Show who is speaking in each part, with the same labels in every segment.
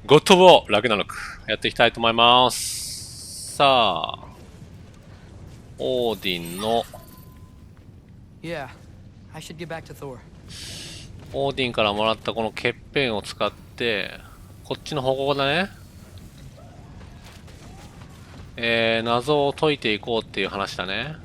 Speaker 1: ゴッドオブウォーラグナロクやっていきたいと思います。さあ、オーディンのオーディンからもらったこの欠片を使ってこっちの方向だね。謎を解いていこうっていう話だね。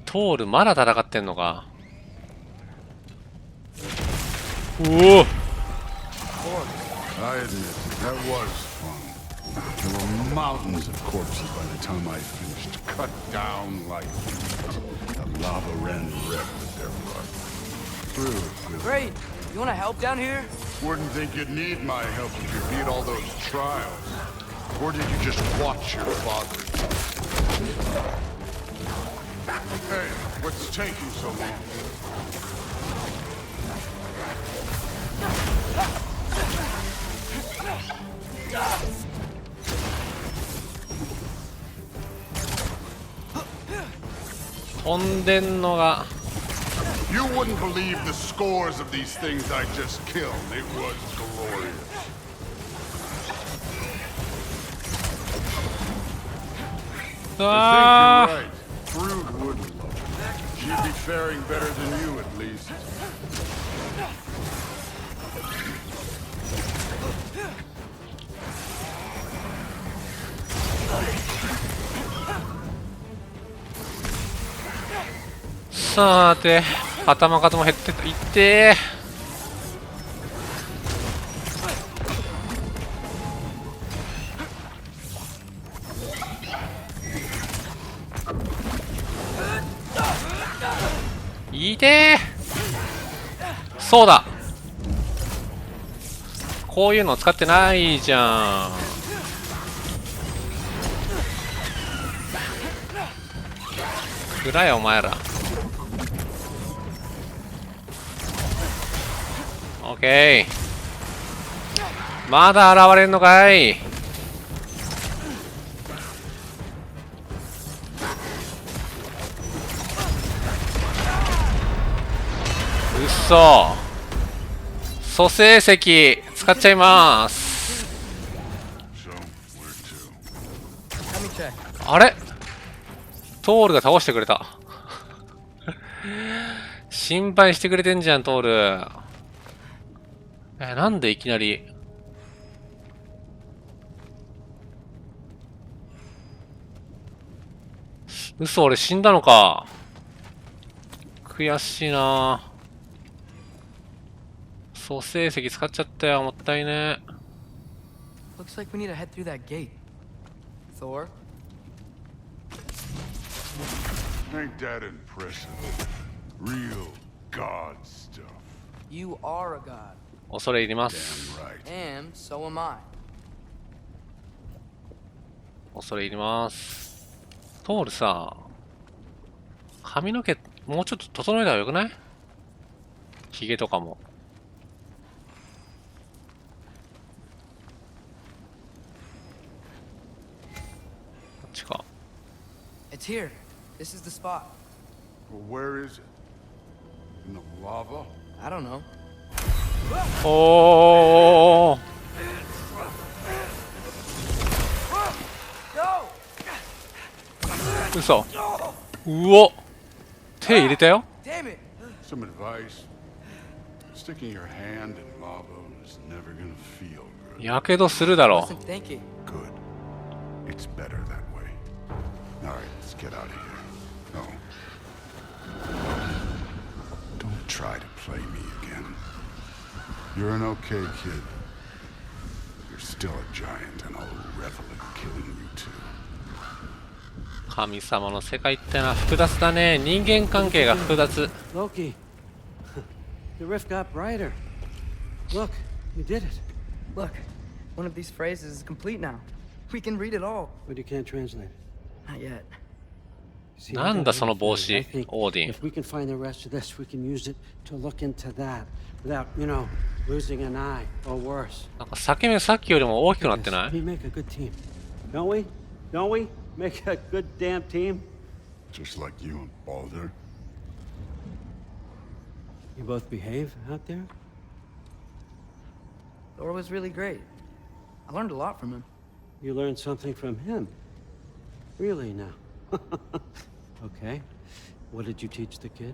Speaker 1: トールまだ戦ってんのか。おお。
Speaker 2: I admit that was fun. There were mountains of corpses by the time I finished, cut down like the lava ran red with their blood. True.
Speaker 3: Great. You want to help down here?
Speaker 2: Wouldn't think you'd need my help if you beat all those trials. Or did you just watch your father? Hey, what's taking so long?
Speaker 1: 飛んでんのが
Speaker 2: You wouldn't believe the scores of these things I just killed. It was glorious. I think you're right. Brood wouldn't love it. She'd be faring better than you, at least.
Speaker 1: さて、頭数も減っていっていてー。そうだ、こういうの使ってないじゃん。暗いお前ら。オッケー、まだ現れんのかい。うっそ、蘇生石使っちゃいます。あれ、トールが倒してくれた。心配してくれてんじゃんトール。なんでいきなり。嘘、俺死んだのか。悔しいな。蘇生石使っちゃったよ、もったいね。
Speaker 3: Looks like we need to head through that gate. Thor?
Speaker 2: Ain't that impressive? Real god stuff.
Speaker 3: You are a god.
Speaker 1: 恐れ入ります。
Speaker 2: Damn right.
Speaker 3: And so am I.
Speaker 1: 恐れ入ります。トールさ、髪の毛もうちょっと整えた方がよくない？ヒゲとかも。こっちか。
Speaker 3: It's here. This is the spot.
Speaker 2: Well, where is it? In the lava?
Speaker 3: I don't know.
Speaker 1: おー、
Speaker 3: Go!
Speaker 1: 嘘。うお、手入れたよ。
Speaker 3: Damn it!
Speaker 2: Some advice. Sticking your hand in lava is never gonna feel good.
Speaker 1: やけどするだろ
Speaker 3: Wasn't thinking.
Speaker 2: Good. It's better that way. All right, let's get out of here. No. Don't try to play me again. You're an okay kid. You're still a giant, and I'll revel in killing you too.
Speaker 1: 神様の世界ってのは複雑だね。人間関係が複雑。
Speaker 4: Loki, the rift got brighter. Look, you did it.
Speaker 3: Look, one of these phrases is complete now. We can read it all.
Speaker 4: But you can't translate it.
Speaker 3: Not yet.
Speaker 4: See,
Speaker 1: なんだその帽
Speaker 4: I
Speaker 1: 子、
Speaker 4: think
Speaker 1: オーディン。
Speaker 4: if we can find the rest of this, we can use it to look into that without, you know, losing an eye, or worse.
Speaker 1: なんか裂け目さっきよりも大きくなってない？
Speaker 4: We make a good team, don't we? Don't we make a good damn team?
Speaker 2: Just like you and Balder.
Speaker 4: You both behave out there?
Speaker 3: Thor was really great. I learned a lot from him.
Speaker 4: You learned something from him. Really now? Okay. What did you teach the kid?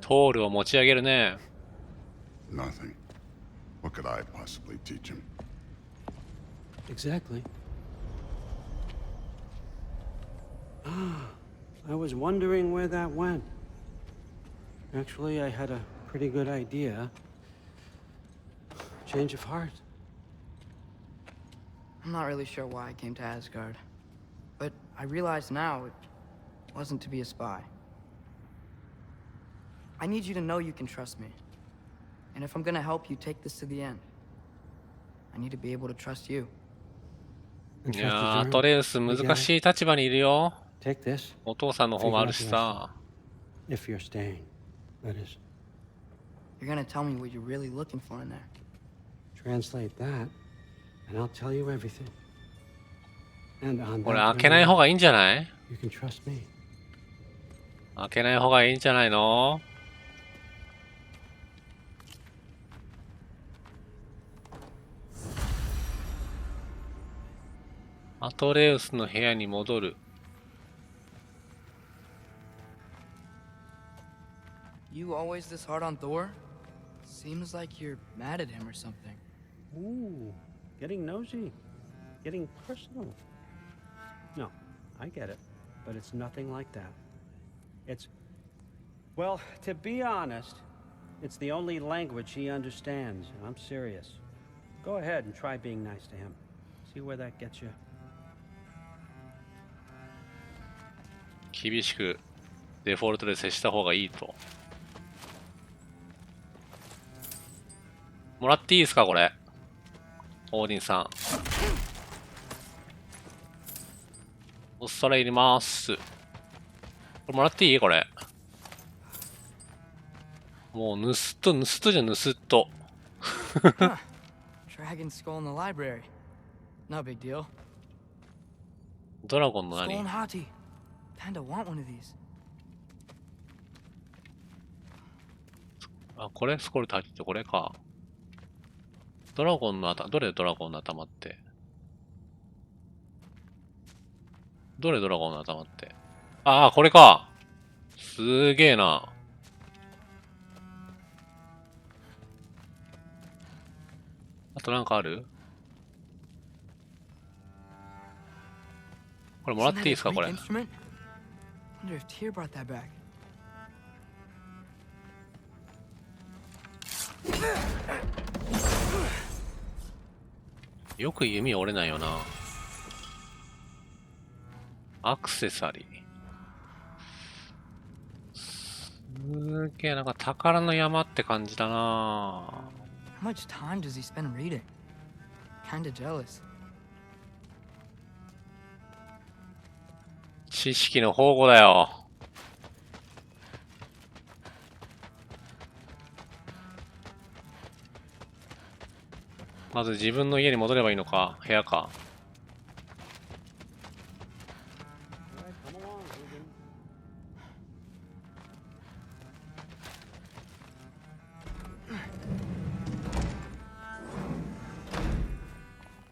Speaker 1: トールを持ち上げるね。
Speaker 2: Nothing. What could I possibly teach him?
Speaker 4: Exactly. Ah, I was wondering where that went. Actually, I had a pretty good idea. Change of heart.
Speaker 3: I'm not really sure why I came to Asgard. But I realize now it wasn't to be a spy. I need you to know you can trust me. And if I'm gonna help you take this to the end, I need to be able to trust you.
Speaker 1: いやー、アトレウス難しい立場にいるよ。
Speaker 4: Take this.
Speaker 1: お父さんの方もあるしさ。
Speaker 4: If you're staying, that is.
Speaker 3: You're gonna tell me what you're really looking for in there.
Speaker 4: Translate that, and I'll tell you everything. And on
Speaker 1: これ
Speaker 4: that
Speaker 1: 開けない方がいいんじゃない？
Speaker 4: you can trust me.
Speaker 1: 開けない方がいいんじゃないの？アトレウスの部屋に戻る。
Speaker 3: You always this hard on Thor? Seems like you're mad at him or something.
Speaker 4: Ooh, getting nosy, getting personal. No, I get it, but it's nothing like that. It's, well, to be honest, it's the only language he understands, and I'm serious. Go ahead and try being nice to him. See where that gets you.
Speaker 1: 厳しくデフォルトで接した方がいいと。もらっていいですかこれ。オーディンさん。お皿入れます。これもらっていいこれ。もう盗っ人盗っ人じゃ盗っ人。
Speaker 3: Huh. Dragon skull in the library. No big deal.
Speaker 1: ドラゴンの
Speaker 3: Skull
Speaker 1: 何
Speaker 3: and Hati. Kinda want one of these.
Speaker 1: あ、これスコルターってこれか。ドラゴンの頭、どれドラゴンの頭って。どれドラゴンの頭って。ああ、これか。すげえな。あとなんかある？これもらっていいですかこれ。
Speaker 3: Wonder if Tyr brought that back.
Speaker 1: よく弓折れないよな。アクセサリー。すげえなんか宝の山って感じだな。
Speaker 3: How much time does he spend reading? Kinda jealous.
Speaker 1: 知識の宝庫だよ。まず自分の家に戻ればいいのか、部屋か。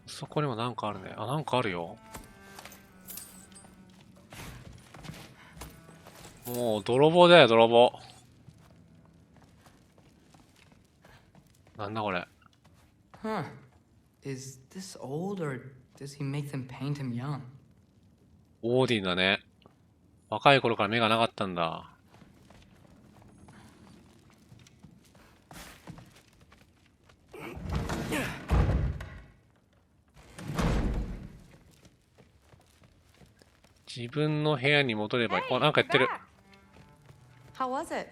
Speaker 1: そこにもなんかあるね。あ、なんかあるよ。もう泥棒だよ、泥棒。なんだこれ。
Speaker 3: Huh. Is this old or does he make them paint him young?
Speaker 1: オーディンだね。若い頃から目がなかったんだ。自分の部屋に戻ればいい。あ、なんかやってる。
Speaker 5: How was it?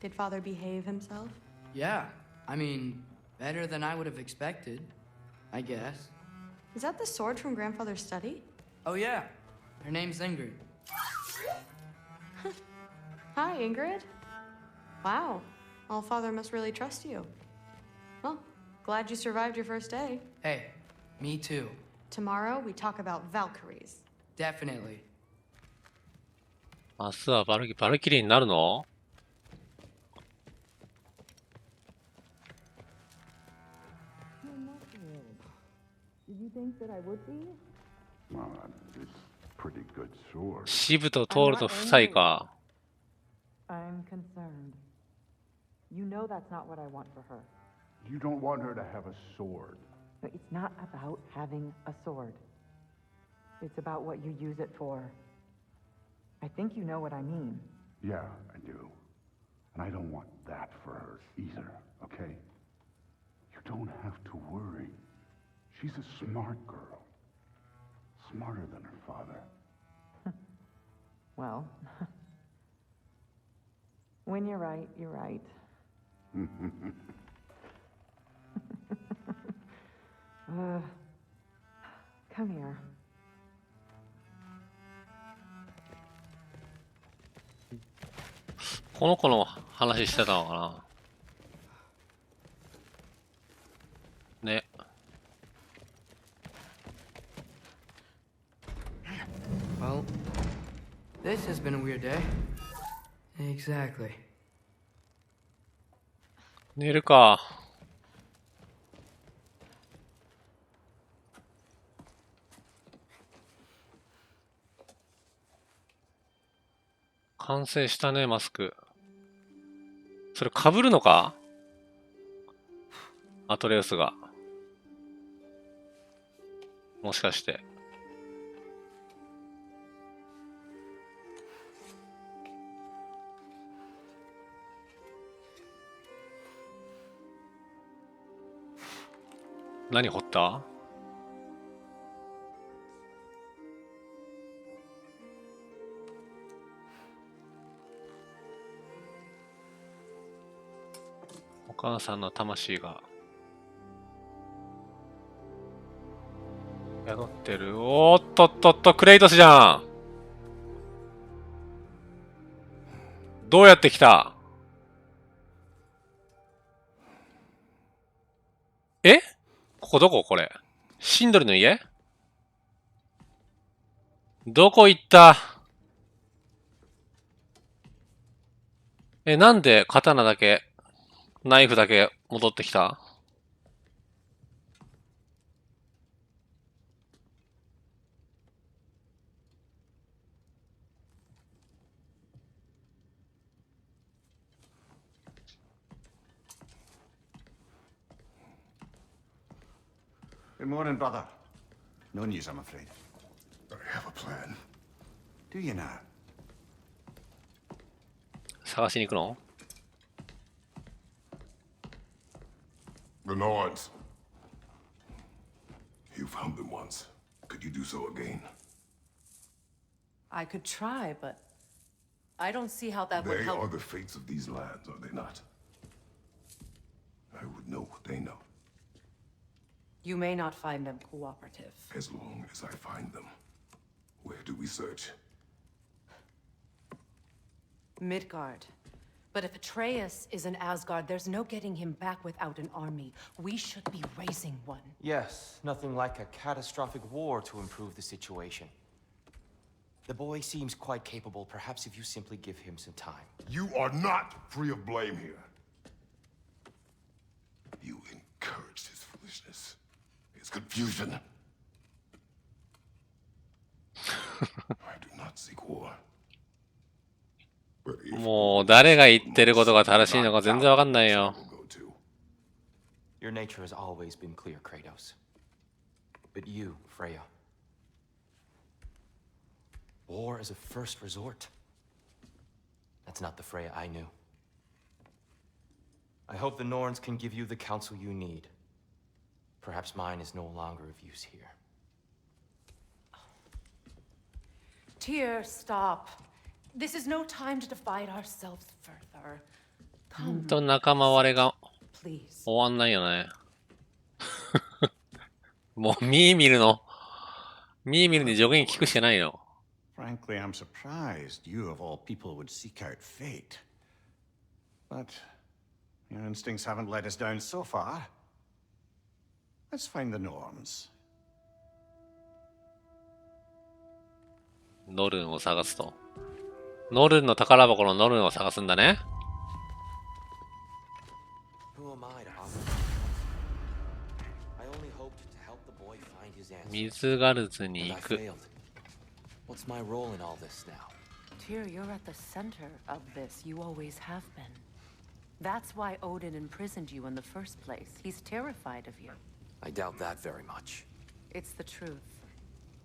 Speaker 5: Did Father behave himself?
Speaker 3: Yeah. I mean, better than I would have expected, I guess.
Speaker 5: Is that the sword from Grandfather's study?
Speaker 3: Oh yeah. Her name's Ingrid.
Speaker 5: Hi, Ingrid. Wow. All Father must really trust you. Well, glad you survived your first day.
Speaker 3: Hey, me too.
Speaker 5: Tomorrow, we talk about Valkyries.
Speaker 3: Definitely.
Speaker 1: 明日はバルキリーになるの？
Speaker 5: Did you think that I would be?
Speaker 2: Well, it's a pretty good sword.
Speaker 1: シブとトールの夫妻か。
Speaker 6: I'm concerned. You know that's not what I want for her.
Speaker 2: You don't want her to have a sword.
Speaker 6: No, it's not about having a sword. It's about what you use it for. I think you know what I mean.
Speaker 2: Yeah, I do. And I don't want that for her either, okay? You don't have to worry. She's a smart girl. Smarter than her father.
Speaker 6: Well, when you're right, you're right. Come here.
Speaker 1: この子の話してたのかな。ね。
Speaker 3: Well, this has been a weird day. Exactly.
Speaker 1: 寝るか。完成したね、マスク。それ被るのか？アトレウスが。もしかして。何掘った？お母さんの魂が宿ってる。おーっとっとっと、クレイトスじゃん。どうやって来た？え？ここどこ？これ。シンドリの家？どこ行った？なんで刀だけ、ナイフだけ戻ってきた？Good
Speaker 7: morning, brother. No news, I'm afraid.
Speaker 2: I have a plan.
Speaker 7: Do you now?
Speaker 1: 探しに行くの？
Speaker 8: The Nords. You found them once. Could you do so again?
Speaker 9: I could try, but I don't see how that would
Speaker 8: They
Speaker 9: help.
Speaker 8: are the fates of these lands, are they not? I would know what they know,
Speaker 9: You may not find them cooperative.
Speaker 8: as long as I find them. Where do we search?
Speaker 9: Midgard. But if Atreus is in Asgard, there's no getting him back without an army. We should be raising one.
Speaker 10: Yes, nothing like a catastrophic war to improve the situation. The boy seems quite capable. Perhaps if you simply give him some time.
Speaker 8: You are not free of blame here. You encouraged his foolishness, his confusion. I do not seek war.
Speaker 1: もう誰が言ってることが正しいのか全然わかんないよ。
Speaker 10: Your nature has always been clear, Kratos. But you, Freya. War is a first resort. That's not the Freya I knew. I hope the Norns can give you the counsel you need. Perhaps mine is no longer of use here.
Speaker 9: Tyr, stop. This is no time to divide ourselves further.
Speaker 1: ほん
Speaker 9: Come,
Speaker 1: と仲間割れが
Speaker 9: please.
Speaker 1: 終わんないよね。もうミーミルに助言聞くしかないよ。
Speaker 7: Frankly, I'm surprised you of all people would seek out fate. But your instincts haven't let us down so far. Let's find the norms.
Speaker 1: ノルンを探すと。ノルンの宝箱のノルンを探すんだね。
Speaker 10: Who am I to offer? I only hoped to help the boy find his answer.
Speaker 1: 水ガルズに
Speaker 10: And
Speaker 1: 行
Speaker 10: I
Speaker 1: く。
Speaker 10: failed. What's my role in all this now?
Speaker 9: Tyr, you're at the center of this. You always have been. That's why Odin imprisoned you in the first place. He's terrified of you.
Speaker 10: I doubt that very much.
Speaker 9: It's the truth.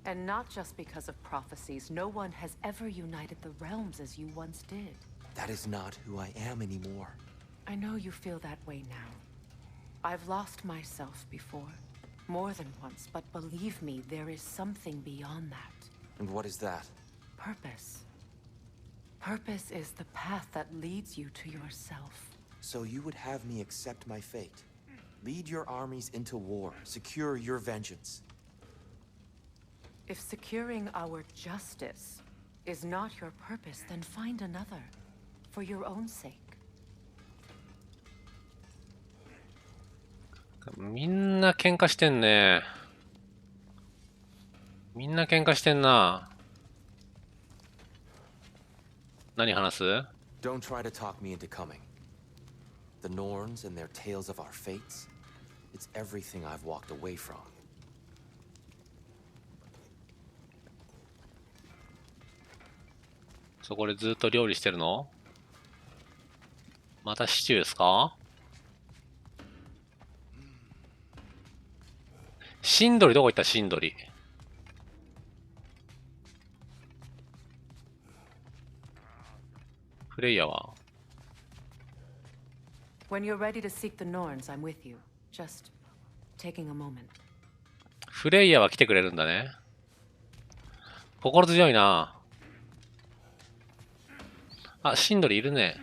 Speaker 9: And not just because of prophecies. No one has ever united the realms as you once did.
Speaker 10: That is not who I am anymore.
Speaker 9: I know you feel that way now. I've lost myself before. More than once, but believe me, there is something beyond that.
Speaker 10: And what is that?
Speaker 9: Purpose. Purpose is the path that leads you to yourself.
Speaker 10: So you would have me accept my fate. Lead your armies into war. Secure your vengeance.
Speaker 9: If securing our justice is not your purpose, then find another. For your own sake.
Speaker 1: みんな喧嘩してんね。みんな喧嘩してんな。何話す？
Speaker 10: Don't try to talk me into coming. The Norns and their tales of our fates, it's everything I've walked away from.
Speaker 1: そこでずっと料理してるの？またシチューですか？シンドリどこ行った？シンドリ。フレイヤは？
Speaker 9: When you're ready to seek the Norns, I'm with you. Just taking a moment.
Speaker 1: フレイヤは来てくれるんだね。心強いな。あ、シンドリいるね。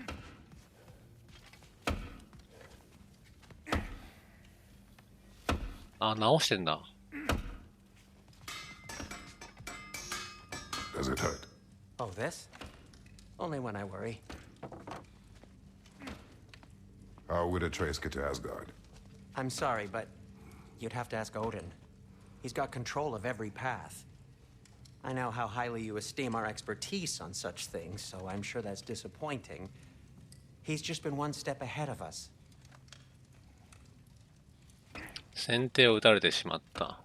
Speaker 1: あ、直してんだ。
Speaker 8: Does it hurt?
Speaker 11: Oh, this? Only when I worry.
Speaker 8: How would Atreus get to Asgard?
Speaker 11: I'm sorry, but you'd have to ask Odin. He's got control of every path. I know how highly you esteem our expertise on such things, so I'm sure that's disappointing. He's just been one step ahead of us.
Speaker 1: 先手を打たれてしまった。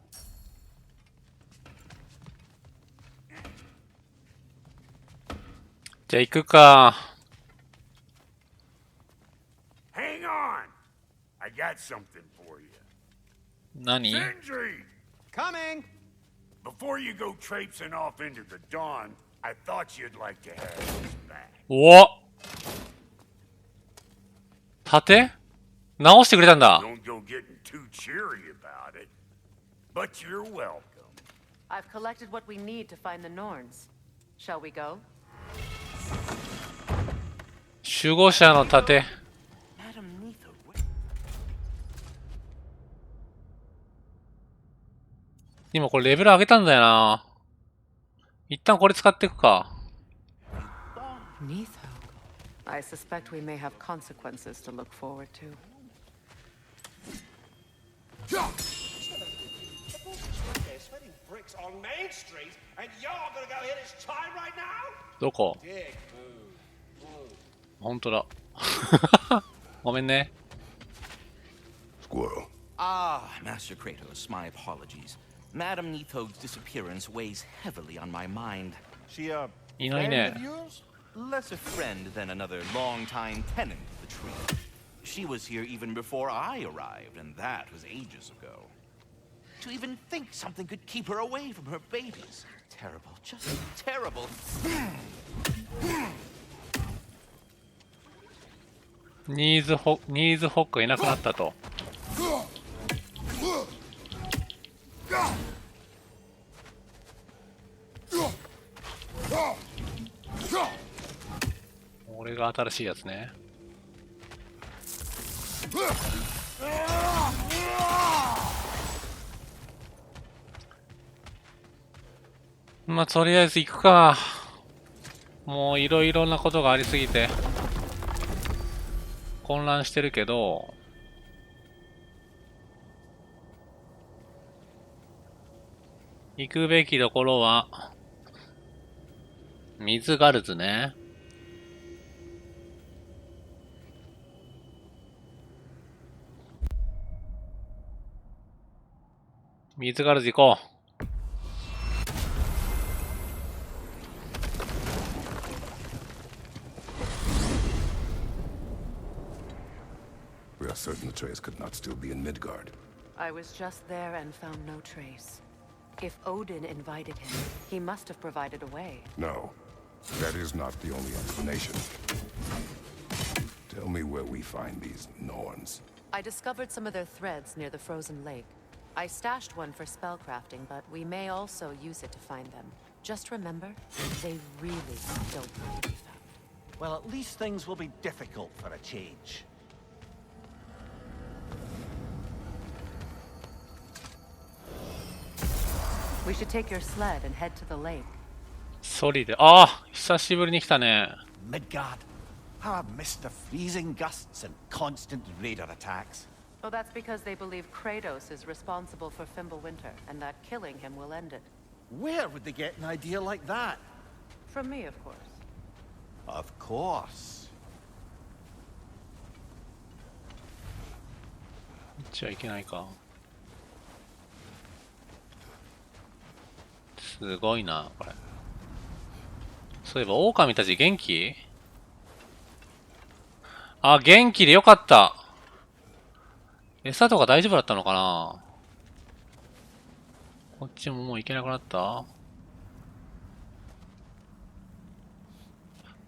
Speaker 1: じゃあ行くか。
Speaker 2: Hang on! I got something for you.
Speaker 1: 何？
Speaker 2: Sindri!
Speaker 11: Coming!
Speaker 2: Before you go traipsing off into the dawn, I thought you'd like to have this back.
Speaker 1: おっ！盾？直してくれたんだ。
Speaker 2: Don't go getting too cheery about it. But you're welcome.
Speaker 9: I've collected what we need to find the Norns. Shall we go?
Speaker 1: 守護者の盾。今これレベル上げたんだよな。一旦これ使っていくか。
Speaker 9: Neitho. I suspect we may have consequences to look forward to.
Speaker 1: どこ？本当だ。ごめんね。
Speaker 8: Squirrel.
Speaker 12: Ah, Master Kratos, my apologies. Madame Neatho's disappearance weighs heavily on my mind. She,
Speaker 1: いないね。
Speaker 12: friend of yours? Less a friend than another longtime tenant of the tree. She was here even before I arrived, and that was ages ago. To even think something could keep her away from her babies. Terrible, just terrible.
Speaker 1: ニーズホックがいなくなったと。俺が新しいやつね。まあとりあえず行くか。もういろいろなことがありすぎて混乱してるけど、行くべきところは、水ガルズね。水ガルズ行こう。
Speaker 8: We are certain Atreus could not still be in Midgard.
Speaker 9: I was just there and found no trace. If Odin invited him, he must have provided a way.
Speaker 8: No, that is not the only explanation. Tell me where we find these Norns.
Speaker 9: I discovered some of their threads near the frozen lake. I stashed one for spellcrafting, but we may also use it to find them. Just remember, they really don't want to be found.
Speaker 12: Well, at least things will be difficult for a change.
Speaker 9: We should take your sled and head to the lake.
Speaker 1: ソリで、ああ、久しぶりに来たね。
Speaker 12: Midgard. How I've missed the freezing gusts and constant raider attacks.
Speaker 9: Oh, that's because they believe Kratos is responsible for Fimbulwinter, and that killing him will end it.
Speaker 12: Where would they get an idea like that?
Speaker 9: From me, of course.
Speaker 12: Of course.
Speaker 1: じゃあいけないか。すごいな、これ。そういえば、狼たち元気？あ、元気でよかった。餌とか大丈夫だったのかな？こっちももう行けなくなった？こ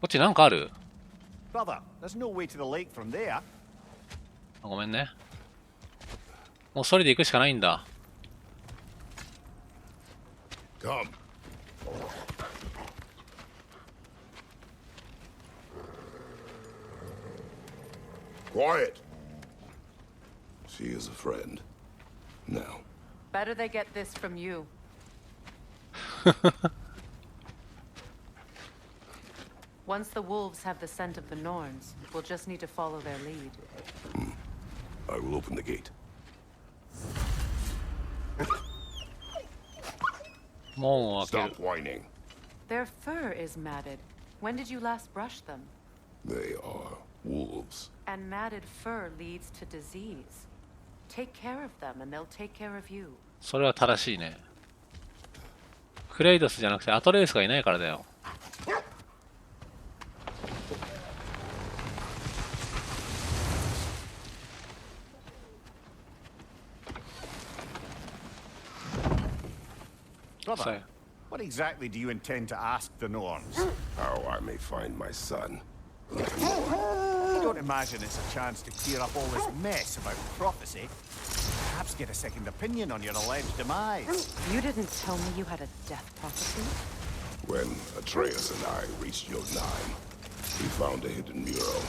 Speaker 1: っちなんかある？
Speaker 12: Brother, there's no way to the lake from there.
Speaker 1: ごめんね。もうそれで行くしかないんだ。
Speaker 8: Come. Quiet. She is a friend. Now.
Speaker 9: Better they get this from you. Once the wolves have the scent of the Norns, we'll just need to follow their lead.
Speaker 8: I will open the gate. Stop whining.
Speaker 9: Their fur is matted. When did you last brush them?
Speaker 8: They are wolves.
Speaker 9: And matted fur leads to disease. Take care of them and they'll take care of you.
Speaker 1: それは正しいね。クレイドスじゃなくてアトレウスがいないからだよ。
Speaker 12: Brother, what exactly do you intend to ask the Norns?
Speaker 8: How I may find my son.
Speaker 12: I don't imagine it's a chance to clear up all this mess about prophecy. Perhaps get a second opinion on your alleged demise.
Speaker 9: You didn't tell me you had a death prophecy?
Speaker 8: When Atreus and I reached Jotunheim, we found a hidden mural.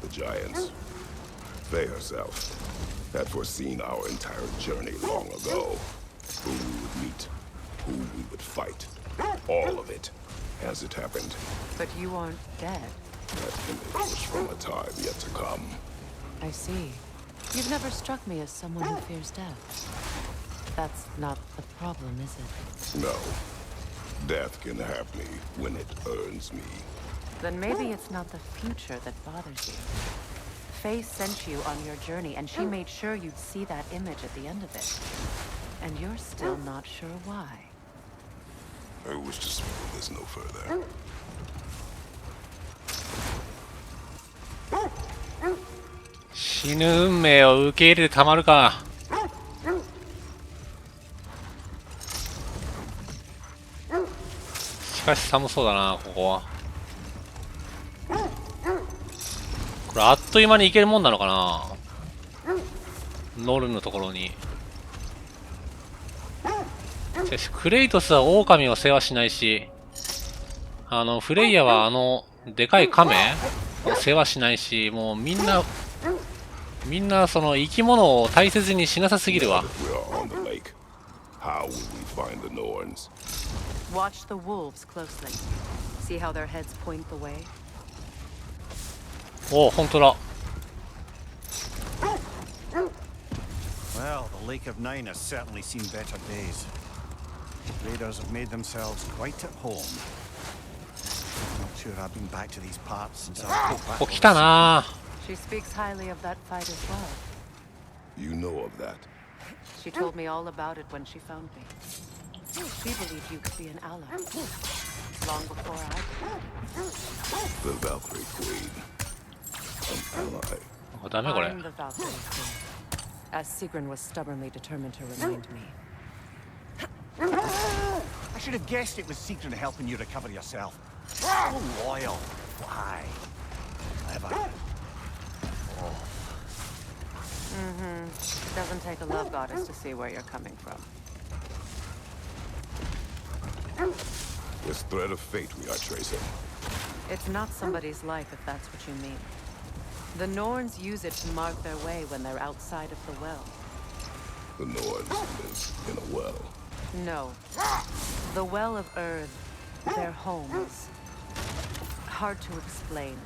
Speaker 8: The giants, they herself, had foreseen our entire journey long ago. Who we would meet, who we would fight. All of it, as it happened.
Speaker 9: But you aren't dead.
Speaker 8: That image was from a time yet to come.
Speaker 9: I see. You've never struck me as someone who fears death. That's not the problem, is it?
Speaker 8: No. Death can have me when it earns me.
Speaker 9: Then maybe it's not the future that bothers you. Faye sent you on your journey, and she made sure you'd see that image at the end of it. And you're still not sure why.
Speaker 8: I wish to speak of this no further.
Speaker 1: "死ぬ運命を受け入れてたまるか。しかし寒そうだな、ここは。これあっという間に行けるもんなのかな、ノルのところに。しかしクレイトスは狼を世話しないし、フレイヤはでかい亀を世話しないし、もうみんなその生き物を大切にしなさすぎるわ。
Speaker 9: Watch the wolves closely. See how their heads point the way?
Speaker 1: おお、本当だ。
Speaker 12: Well, the Lake of Nine has certainly seen better days.
Speaker 7: Raiders have made themselves quite at home. Not sure I've been back to these parts since I was
Speaker 1: ここ来たな。
Speaker 9: She speaks highly of that fight as well.
Speaker 8: You know of that?
Speaker 9: She told me all about it when she found me. She believed you could be an ally. Long before I did.
Speaker 8: The Valkyrie Queen. An ally.
Speaker 1: あ、ダメこれ。
Speaker 9: I'm the Valkyrie Queen, as Sigrun was stubbornly determined to remind me.
Speaker 7: I should have guessed it was Sigrun helping you recover yourself. So loyal. Why? Clever.
Speaker 9: Doesn't take a love goddess to see where you're coming from.
Speaker 8: This thread of fate we are tracing.
Speaker 9: It's not somebody's life, if that's what you mean. The Norns use it to mark their way when they're outside of the well.
Speaker 8: The Nords live in a well.
Speaker 9: No. The Well of Earth, their homes. Hard to explain.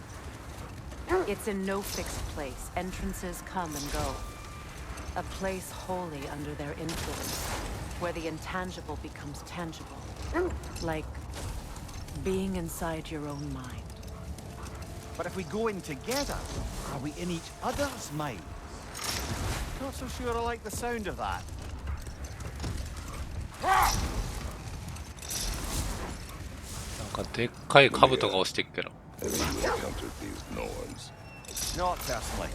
Speaker 9: It's in no fixed place. Entrances come and go. A place wholly under their influence, where the intangible becomes tangible. Like being inside your own mind.
Speaker 7: But if we go in together, are we in each other's minds? Not so sure I like the sound of that.
Speaker 1: なんかでっかい兜が落ちてくけど。
Speaker 8: Have you encountered these Norns?
Speaker 7: Not personally.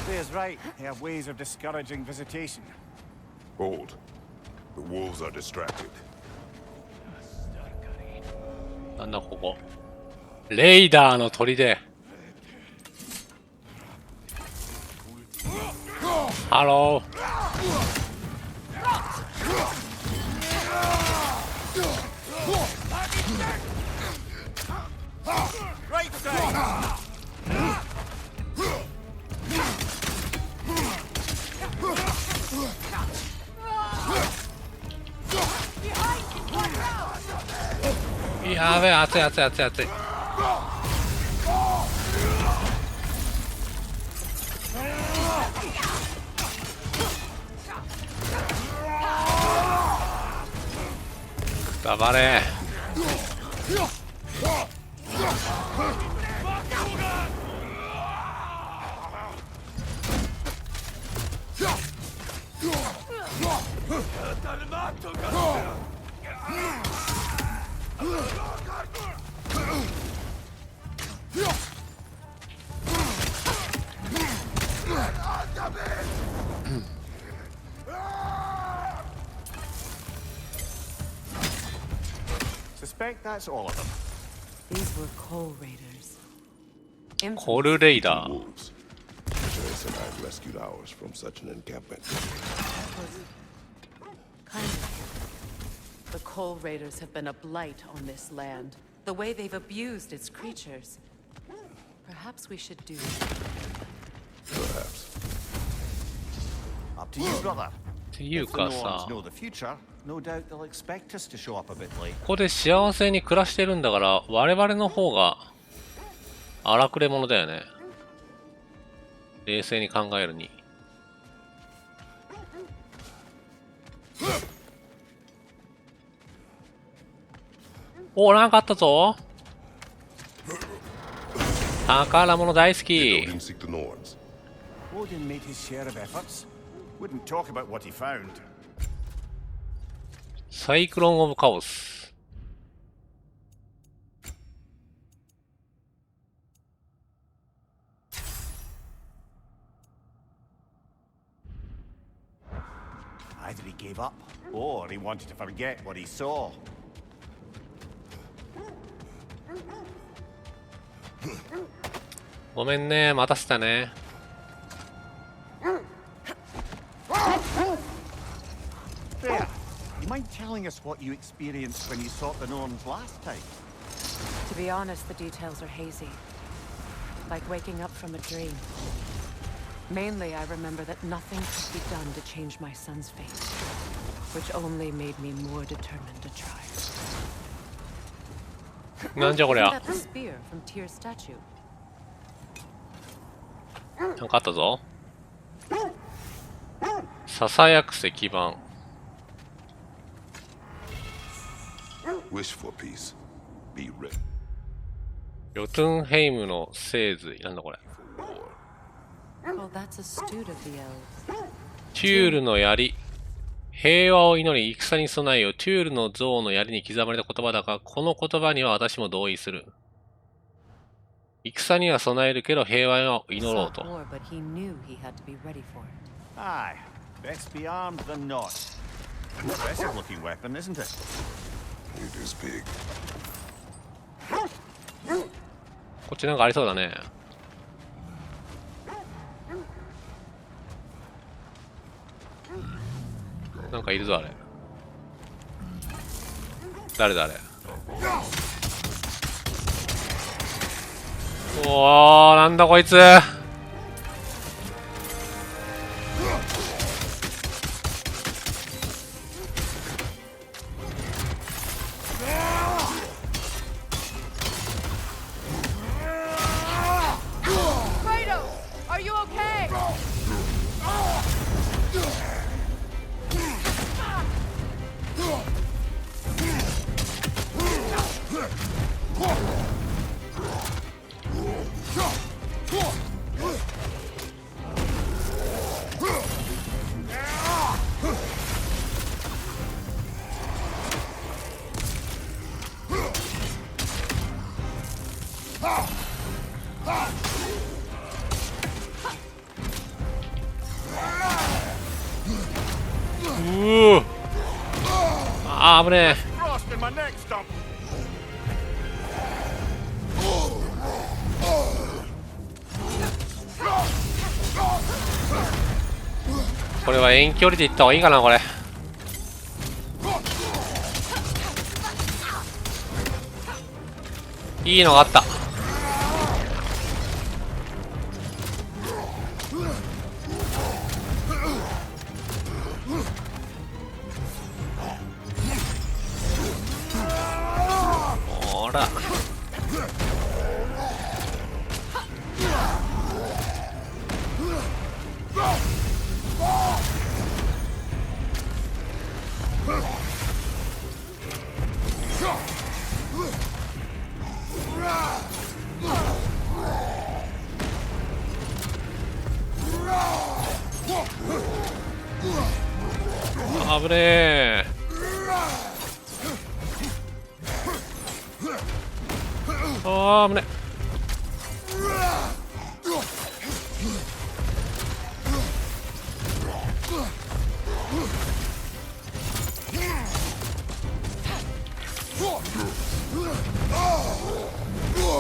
Speaker 7: Thea's right. They have ways of discouraging visitation.
Speaker 8: Hold. The wolves are distracted.
Speaker 1: なんだここ。レイダーの砦。ハロー。
Speaker 7: Right side!
Speaker 1: Behind! やべえ、熱い熱い熱い熱い。黙れ。
Speaker 7: Suspect that's all of them.
Speaker 9: These were coal raiders.
Speaker 1: コルレイダー。
Speaker 8: Wolves. Trace and I rescued ours from such an encampment.
Speaker 9: Kind of. The coal raiders have been a blight on this land. The way they've abused its creatures. Perhaps we should do.
Speaker 8: Perhaps.
Speaker 7: Up to you, brother.
Speaker 1: っていう
Speaker 7: If the
Speaker 1: か
Speaker 7: Norns
Speaker 1: さ、
Speaker 7: know the future, no doubt they'll expect us to show up a bit late.
Speaker 1: ここで幸せに暮らしてるんだから、我々の方が荒くれ者だよね。冷静に考えるに。お、なんかあったぞ。宝物大好
Speaker 8: They
Speaker 1: き
Speaker 8: don't。even seek the Norns.
Speaker 7: Odin made his share of efforts. Wouldn't talk about what he found.
Speaker 1: サイクロン・オブ・カオス。
Speaker 7: Either he gave up, or he wanted to forget what he saw.
Speaker 1: ごめんね、待たせたね。
Speaker 7: There. You mind telling us what you experienced when you sought the Norns last time?
Speaker 9: To be honest, the details are hazy. Like waking up from a dream. Mainly, I remember that nothing could be done to change my son's fate, which only made me more determined to try.
Speaker 1: なんじゃこりゃ。
Speaker 9: Isn't that the spear from Tyr's statue?
Speaker 1: なんかあったぞ。ささやく石板。
Speaker 8: Wish for peace. Be rich.
Speaker 1: ヨトゥンヘイムの聖髄。なんだこれ。
Speaker 9: Oh, that's a stewed of the elves.
Speaker 1: テュールの槍。平和を祈り、戦に備えよ。テュールの像の槍に刻まれた言葉だが、この言葉には私も同意する。戦には備えるけど平和を祈ろうと。
Speaker 9: War, but he knew he had to be ready for it.
Speaker 7: Aye, best be armed than not. Impressive looking weapon, isn't it?
Speaker 8: It is big.
Speaker 1: こっちなんかありそうだね。なんかいるぞあれ。誰だあれ。おー、なんだこいつ。あー、危ねえ。これは遠距離で行った方がいいかなこれ。いいのがあった。ほら。危ねえ。あー、危ねえ。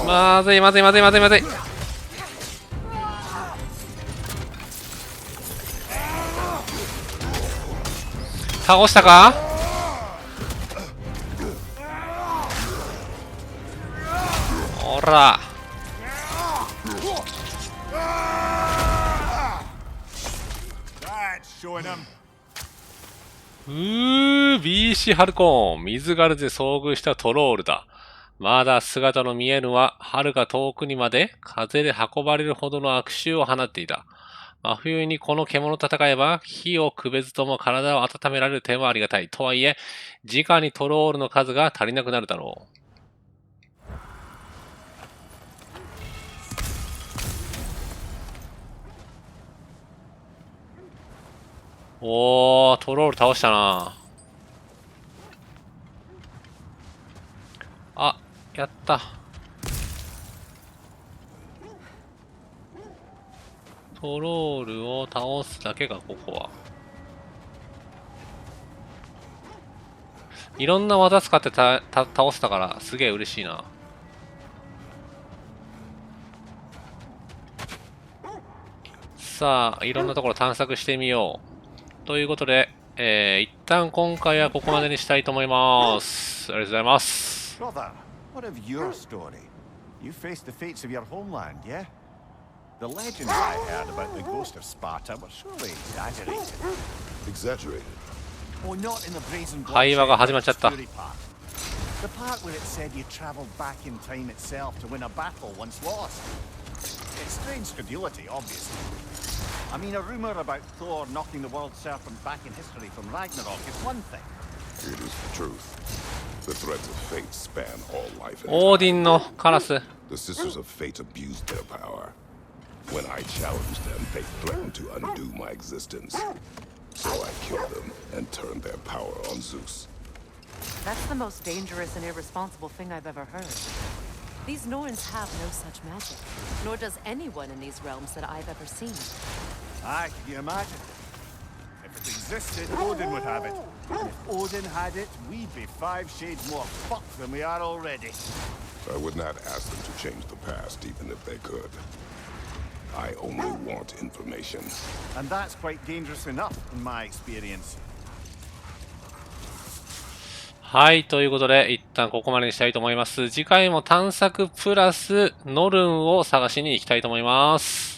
Speaker 1: まずいまずいまずいまずいまずい。倒したか。ほら。ヴィーシハルコーン。水ガルで遭遇したトロールだ。まだ姿の見えぬは、遥か遠くにまで風で運ばれるほどの悪臭を放っていた。真冬にこの獣と戦えば、火をくべずとも体を温められる点はありがたい。とはいえ、直にトロールの数が足りなくなるだろう。おー、トロール倒したな。あ、やった。トロールを倒すだけがここは。いろんな技使って倒せたからすげえ嬉しいな。さあ、いろんなところ探索してみよう。ということで、一旦今回はここまでにしたいと思います。ありがとうございます。
Speaker 7: Brother, what of your story? You faced the fates of your homeland, yeah? The legends I heard about the ghost of Sparta were surely exaggerated.
Speaker 8: Exaggerated?
Speaker 7: Oh, not in the brazen blood.
Speaker 1: 会話が始まっちゃった。
Speaker 7: The part where it said you traveled back in time itself to win a battle once lost. It's strange credulity, obviously. I mean, a rumor about Thor knocking the world serpent back in history from Ragnarok is one thing.
Speaker 8: It is the truth. The threads of fate span all life.
Speaker 1: オーディンのカラス。
Speaker 8: The Sisters of Fate abused their power. When I challenged them, they threatened to undo my existence. So I killed them and turned their power on Zeus.
Speaker 9: That's the most dangerous and irresponsible thing I've ever heard. These Norns have no such magic, nor does anyone in these realms that I've ever seen.
Speaker 7: Aye, can you imagine? If it existed, Odin would have it. And if Odin had it, we'd be 5 shades more fucked than we are already.
Speaker 8: I would not ask them to change the past, even if they could. I only want information.
Speaker 7: And that's quite dangerous enough, in my experience.
Speaker 1: はい、ということで、一旦ここまでにしたいと思います。次回も探索プラスノルンを探しに行きたいと思います。